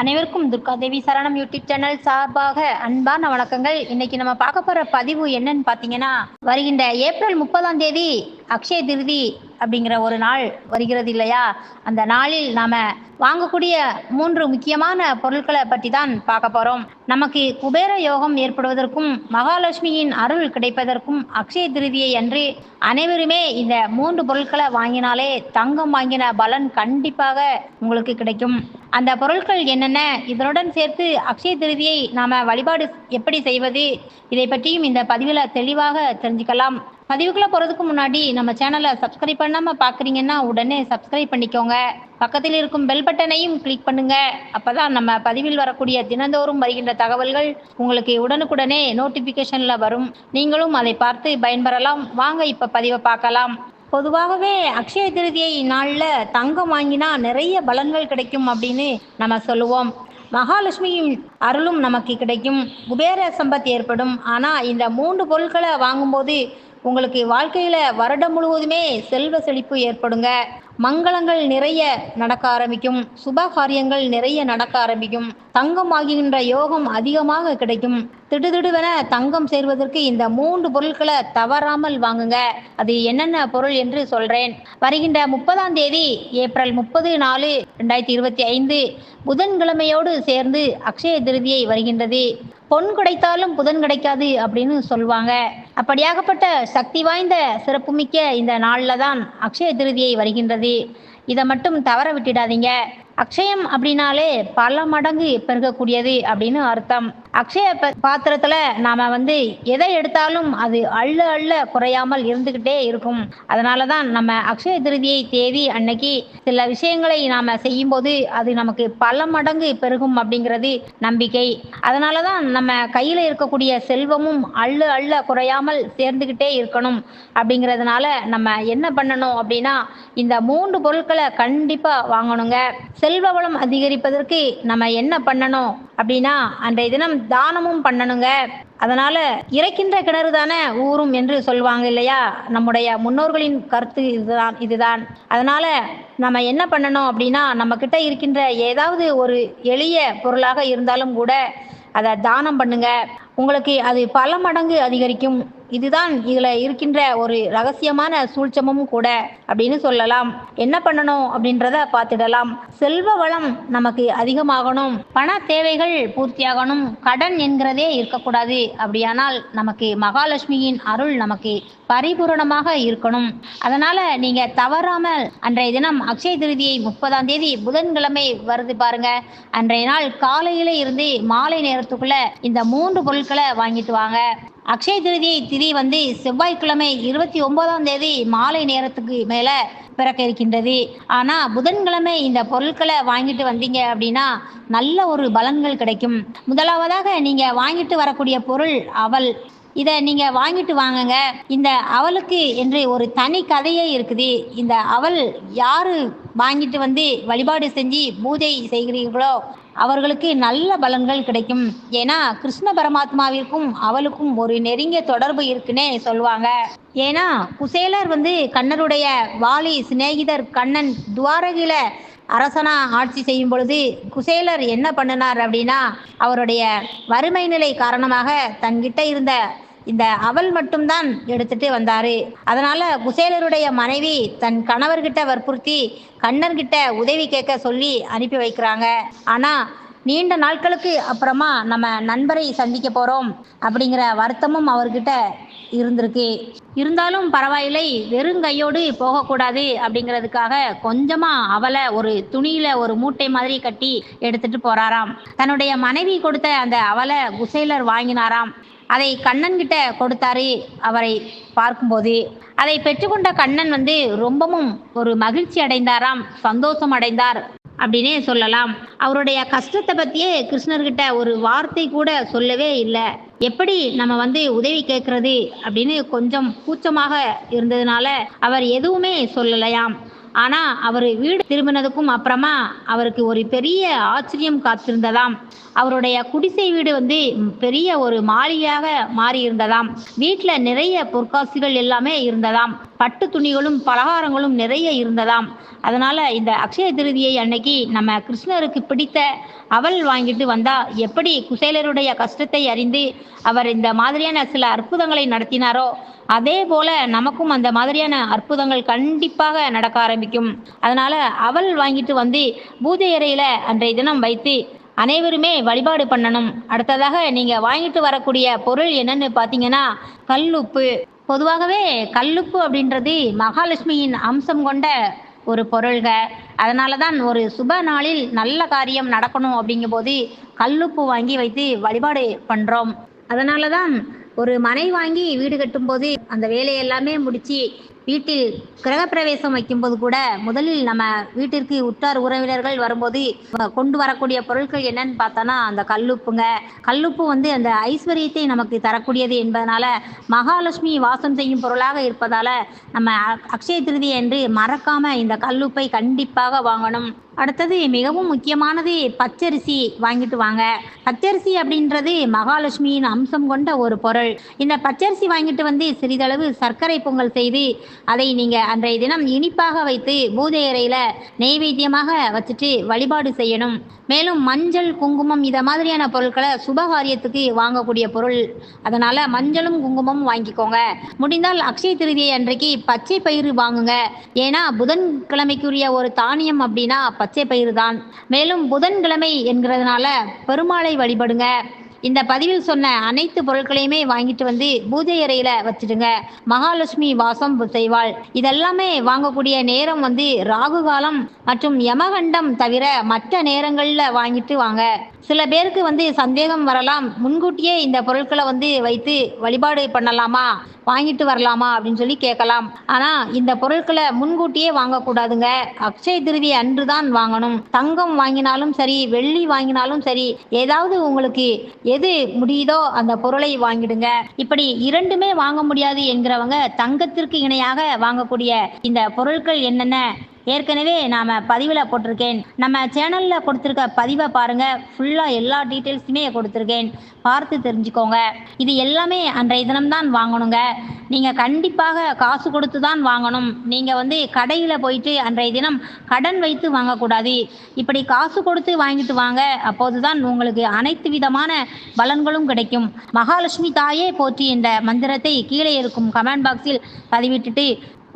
அனைவருக்கும் துர்கா தேவி சரணம் YouTube channel சார்பாக அன்பான வணக்கங்கள். இன்னைக்கு நம்ம பார்க்க போற பதிவு என்னன்னு பார்த்தீங்கன்னா, வருகின்ற ஏப்ரல் 30ஆம் தேதி அக்ஷய திருதி அப்படிங்கிற ஒரு நாள் வருகிறது இல்லையா? அந்த நாளில் நாம வாங்கக்கூடிய 3 முக்கியமான பொருட்களை பற்றி தான் பார்க்க போறோம். நமக்கு குபேர யோகம் ஏற்படுவதற்கும் மகாலட்சுமியின் அருள் கிடைப்பதற்கும் அக்ஷய திருதியை அன்று அனைவருமே இந்த 3 பொருட்களை வாங்கினாலே தங்கம் வாங்கின பலன் கண்டிப்பாக உங்களுக்கு கிடைக்கும். அந்த பொருட்கள் என்னென்ன, இதனுடன் சேர்த்து அக்ஷய திருதியை நாம வழிபாடு எப்படி செய்வது, இதை பற்றியும் இந்த பதிவில் தெளிவாக தெரிஞ்சுக்கலாம். பதிவுக்குள்ள போறதுக்கு முன்னாடி நம்ம சேனலை சப்ஸ்கிரைப் பண்ணாம பாக்குறீங்கன்னா உடனே சப்ஸ்கிரைப் பண்ணிக்கோங்க. பக்கத்தில் இருக்கும் பெல் பட்டனையும் கிளிக் பண்ணுங்க. அப்பதான் நம்ம பதிவில் வரக்கூடிய தினந்தோறும் வருகின்ற தகவல்கள் உங்களுக்கு உடனுக்குடனே நோட்டிபிகேஷன்ல வரும். நீங்களும் அதை பார்த்து பயன்பெறலாம். வாங்க இப்ப பதிவை பார்க்கலாம். பொதுவாகவே அக்ஷய திருதியை நாளில் தங்கம் வாங்கினா நிறைய பலன்கள் கிடைக்கும் அப்படின்னு நம்ம சொல்லுவோம். மகாலட்சுமியின் அருளும் நமக்கு கிடைக்கும், குபேர சம்பத் ஏற்படும். ஆனால் இந்த 3 பொருட்களை வாங்கும்போது உங்களுக்கு வாழ்க்கையில் வருடம் முழுவதுமே செல்வ செழிப்பு ஏற்படுங்க. மங்களங்கள் நிறைய நடக்க ஆரம்பிக்கும், சுப காரியங்கள் நிறைய நடக்க ஆரம்பிக்கும், தங்கம் ஆகின்ற யோகம் அதிகமாக கிடைக்கும். திடுதிடுவென தங்கம் சேர்வதற்கு இந்த 3 பொருட்களை தவறாமல் வாங்குங்க. அது என்னென்ன பொருள் என்று சொல்றேன். வருகின்ற 30ஆம் தேதி ஏப்ரல் 30/4/2025 புதன்கிழமையோடு சேர்ந்து அக்ஷய திருதியை வருகின்றது. பொன் கிடைத்தாலும் புதன் கிடைக்காது அப்படின்னு சொல்லுவாங்க. அப்படியாகப்பட்ட சக்தி வாய்ந்த சிறப்புமிக்க இந்த நாளில் தான் அக்ஷய திருதியை வருகின்றது. இதை மட்டும் தவற விட்டுடாதீங்க. அக்ஷயம் அப்படின்னாலே பல மடங்கு பெருகக்கூடியது அப்படின்னு அர்த்தம். அக்ஷய பாத்திரத்துல நாம எதை எடுத்தாலும் அது அள்ள அள்ள குறையாமல் இருந்துகிட்டே இருக்கும். அதனாலதான் நம்ம அக்ஷய திருதியை தேதி அன்னைக்கு சில விஷயங்களை நாம செய்யும் போது அது நமக்கு பல மடங்கு பெருகும் அப்படிங்கிறது நம்பிக்கை. அதனாலதான் நம்ம கையில இருக்கக்கூடிய செல்வமும் அள்ள அள்ள குறையாமல் சேர்ந்துகிட்டே இருக்கணும். அப்படிங்கிறதுனால நம்ம என்ன பண்ணணும் அப்படின்னா, இந்த 3 பொருட்களை கண்டிப்பா வாங்கணுங்க. செல்வ வளம் அதிகரிப்பதற்கு நம்ம என்ன பண்ணணும் அப்படின்னா, அன்றைய தினம் தானமும் பண்ணணுங்க. அதனால இறைக்கின்ற கிணறு தானே ஊறும் என்று சொல்லுவாங்க இல்லையா? நம்முடைய முன்னோர்களின் கருத்து இதுதான். அதனால நம்ம என்ன பண்ணணும் அப்படின்னா, நம்ம கிட்ட இருக்கின்ற ஏதாவது ஒரு எளிய பொருளாக இருந்தாலும் கூட அதை தானம் பண்ணுங்க. உங்களுக்கு அது பல மடங்கு அதிகரிக்கும். இதுதான் இதுல இருக்கின்ற ஒரு ரகசியமான சூழ்ச்சமும் கூட அப்படின்னு சொல்லலாம். என்ன பண்ணணும் அப்படின்றத பார்த்துடலாம். செல்வ வளம் நமக்கு அதிகமாகணும், பண தேவைகள் பூர்த்தியாகணும், கடன் என்கிறதே இருக்கக்கூடாது. அப்படியானால் நமக்கு மகாலட்சுமியின் அருள் நமக்கு பரிபூரணமாக இருக்கணும். அதனால நீங்க தவறாமல் அன்றைய தினம் அக்ஷய திருதியை 30ஆம் தேதி புதன்கிழமை வருது பாருங்க, அன்றைய நாள் காலையில இருந்து மாலை நேரத்துக்குள்ள இந்த 3 பொருட்களை வாங்கிட்டு வாங்க. அக்ஷய திருதியை திதி செவ்வாய்க்கிழமை 29ஆம் தேதி மாலை நேரத்துக்கு மேல பிறக்க இருக்கின்றது. ஆனா புதன்கிழமை இந்த பொருட்களை வாங்கிட்டு வந்தீங்க அப்படின்னா நல்ல ஒரு பலன்கள் கிடைக்கும். முதலாவதாக நீங்க வாங்கிட்டு வரக்கூடிய பொருள் அவல். இதை நீங்க வாங்கிட்டு வாங்குங்க. இந்த அவலுக்கு என்று ஒரு தனி கதையே இருக்குது. இந்த அவல் யாரு வாங்கிட்டு வழிபாடு செஞ்சு பூஜை செய்கிறீர்களோ அவர்களுக்கு நல்ல பலன்கள் கிடைக்கும். ஏன்னா கிருஷ்ண பரமாத்மாவிற்கும் அவளுக்கும் ஒரு நெருங்கிய தொடர்பு இருக்குன்னே சொல்லுவாங்க. ஏன்னா குசேலர் கண்ணருடைய வாலி சிநேகிதர். கண்ணன் துவாரகில அரசனா ஆட்சி செய்யும் பொழுது குசேலர் என்ன பண்ணினார் அப்படின்னா, அவருடைய வறுமை நிலை காரணமாக தன்கிட்ட இருந்த இந்த அவல் மட்டும்தான் எடுத்துட்டு வந்தாரு. அதனால குசேலருடைய மனைவி தன் கணவர்கிட்ட வற்புறுத்தி கண்ணர்கிட்ட உதவி கேட்க சொல்லி அனுப்பி வைக்கிறாங்க. ஆனா நீண்ட நாட்களுக்கு அப்புறமா நம்ம நண்பரை சந்திக்க போறோம் அப்படிங்கிற வருத்தமும் அவர்கிட்ட இருந்திருக்கு. இருந்தாலும் பரவாயில்லை, வெறுங்கையோடு போகக்கூடாது அப்படிங்கிறதுக்காக கொஞ்சமா அவளை ஒரு துணியில ஒரு மூட்டை மாதிரி கட்டி எடுத்துட்டு போறாராம். தன்னுடைய மனைவி கொடுத்த அந்த அவலை குசேலர் வாங்கினாராம். அதை கண்ணன் கிட்ட கொடுத்தாரு. அவரை பார்க்கும்போது அதை பெற்றுக்கொண்ட கண்ணன் ரொம்பவும் ஒரு மகிழ்ச்சி அடைந்தாராம், சந்தோஷம் அடைந்தார் அப்படின்னே சொல்லலாம். அவருடைய கஷ்டத்தை பற்றியே கிருஷ்ணர்கிட்ட ஒரு வார்த்தை கூட சொல்லவே இல்லை. எப்படி நம்ம உதவி கேட்கறது அப்படின்னு கொஞ்சம் கூச்சமாக இருந்ததுனால அவர் எதுவுமே சொல்லலையாம். ஆனா அவர் வீடு திரும்பினதுக்கும் அப்புறமா அவருக்கு ஒரு பெரிய ஆச்சரியம் காத்திருந்ததாம். அவருடைய குடிசை வீடு பெரிய ஒரு மாளிகையாக மாறி இருந்ததாம். வீட்டுல நிறைய பொற்காசுகள் எல்லாமே இருந்ததாம். பட்டு துணிகளும் பலகாரங்களும் நிறைய இருந்ததாம். அதனால இந்த அக்ஷய திருதியை அன்னைக்கு நம்ம கிருஷ்ணருக்கு பிடித்த அவல் வாங்கிட்டு வந்தா எப்படி குசேலருடைய கஷ்டத்தை அறிந்து அவர் இந்த மாதிரியான சில அற்புதங்களை நடத்தினாரோ அதே போல நமக்கும் அந்த மாதிரியான அற்புதங்கள் கண்டிப்பாக நடக்க ஆரம்பிக்கும். அதனால அவல் வாங்கிட்டு வந்து பூஜை அறையில அன்றைய தினம் வைத்து அனைவருமே வழிபாடு பண்ணணும். அடுத்ததாக நீங்க வாங்கிட்டு வரக்கூடிய பொருள் என்னன்னு பார்த்தீங்கன்னா கல்லுப்பு. பொதுவாகவே கல்லுப்பு அப்படின்றது மகாலட்சுமியின் அம்சம் கொண்ட ஒரு பொருள்க. அதனால தான் ஒரு சுப நாளில் நல்ல காரியம் நடக்கணும் அப்படிங்கும்போது கல்லுப்பு வாங்கி வைத்து வழிபாடு பண்றோம். அதனால தான் ஒரு மனை வாங்கி வீடு கட்டும்போது அந்த வேலையெல்லாமே முடிச்சு வீட்டில் கிரகப்பிரவேசம் வைக்கும்போது கூட முதலில் நம்ம வீட்டிற்கு உற்றார் உறவினர்கள் வரும்போது கொண்டு வரக்கூடிய பொருட்கள் என்னன்னு பார்த்தோன்னா அந்த கல்லுப்புங்க. கல்லுப்பு வந்து அந்த ஐஸ்வர்யத்தை நமக்கு தரக்கூடியது என்பதனால மகாலட்சுமி வாசம் செய்யும் பொருளாக இருப்பதால நம்ம அக்ஷய திருதி என்று மறக்காம இந்த கல்லுப்பை கண்டிப்பாக வாங்கணும். அடுத்தது மிகவும் முக்கியமானது பச்சரிசி வாங்கிட்டு வாங்க. பச்சரிசி அப்படின்றது மகாலட்சுமியின் அம்சம் கொண்ட ஒரு பொருள். இந்த பச்சரிசி வாங்கிட்டு வந்து சிறிதளவு சர்க்கரை பொங்கல் செய்து அதை நீங்க அன்றைய தினம் இனிப்பாக வைத்து பூஜை அறையில நெய்வேத்தியமாக வச்சுட்டு வழிபாடு செய்யணும். மேலும் மஞ்சள் குங்குமம் இத மாதிரியான பொருட்களை சுபகாரியத்துக்கு வாங்கக்கூடிய பொருள். அதனால மஞ்சளும் குங்குமமும் வாங்கிக்கோங்க. முடிந்தால் அக்ஷய திருதியை அன்றைக்கு பச்சை பயிறு வாங்குங்க. ஏன்னா புதன்கிழமைக்குரிய ஒரு தானியம் அப்படின்னா பச்சை பயிறு தான். மேலும் புதன்கிழமை என்கிறதுனால பெருமாளை வழிபடுங்க. இந்த பதிவில் சொன்ன அனைத்து பொருட்களையுமே வாங்கிட்டு வந்து பூஜை அறையில வச்சிடுங்க. மகாலட்சுமி வாசம் செய்வாள். இதெல்லாமே வாங்கக்கூடிய நேரம் வந்து ராகு காலம் மற்றும் யமகண்டம் தவிர மற்ற நேரங்கள்ல வாங்கிட்டு வாங்க. சில பேருக்கு வந்து சந்தேகம் வரலாம், முன்கூட்டியே இந்த பொருட்களை வந்து வைத்து வழிபாடு பண்ணலாமா, வாங்கிட்டு வரலாமா அப்படின்னு சொல்லி கேட்கலாம். ஆனா இந்த பொருட்களை முன்கூட்டியே வாங்கக்கூடாதுங்க. அக்ஷய திருதி அன்று தான் வாங்கணும். தங்கம் வாங்கினாலும் சரி, வெள்ளி வாங்கினாலும் சரி, ஏதாவது உங்களுக்கு எது முடியுதோ அந்த பொருளை வாங்கிடுங்க. இப்படி இரண்டுமே வாங்க முடியாது என்கிறவங்க தங்கத்திற்கு இணையாக வாங்கக்கூடிய இந்த பொருட்கள் என்னென்ன ஏற்கனவே நாம பதிவில் போட்டிருக்கேன். நம்ம சேனலில் கொடுத்துருக்க பதிவை பாருங்க. ஃபுல்லாக எல்லா டீட்டெயில்ஸுமே கொடுத்துருக்கேன், பார்த்து தெரிஞ்சுக்கோங்க. இது எல்லாமே அன்றைய தினம்தான் வாங்கணுங்க. நீங்கள் கண்டிப்பாக காசு கொடுத்து தான் வாங்கணும். நீங்கள் வந்து கடையில் போயிட்டு அன்றைய தினம் கடன் வைத்து வாங்கக்கூடாது. இப்படி காசு கொடுத்து வாங்கிட்டு வாங்க. அப்போது தான் உங்களுக்கு அனைத்து விதமான பலன்களும் கிடைக்கும். மகாலட்சுமி தாயே போற்றி என்ற மந்திரத்தை கீழே இருக்கும் கமெண்ட் பாக்ஸில் பதிவிட்டுட்டு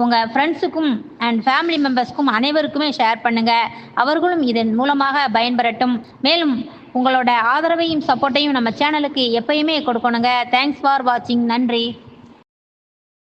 உங்கள் ஃப்ரெண்ட்ஸுக்கும் அண்ட் ஃபேமிலி மெம்பர்ஸ்க்கும் அனைவருக்குமே ஷேர் பண்ணுங்கள். அவர்களும் இதன் மூலமாக பயன்பெறட்டும். மேலும் உங்களோட ஆதரவையும் சப்போர்ட்டையும் நம்ம சேனலுக்கு எப்பயுமே கொடுக்கணுங்க. தேங்க்ஸ் ஃபார் வாட்சிங். நன்றி.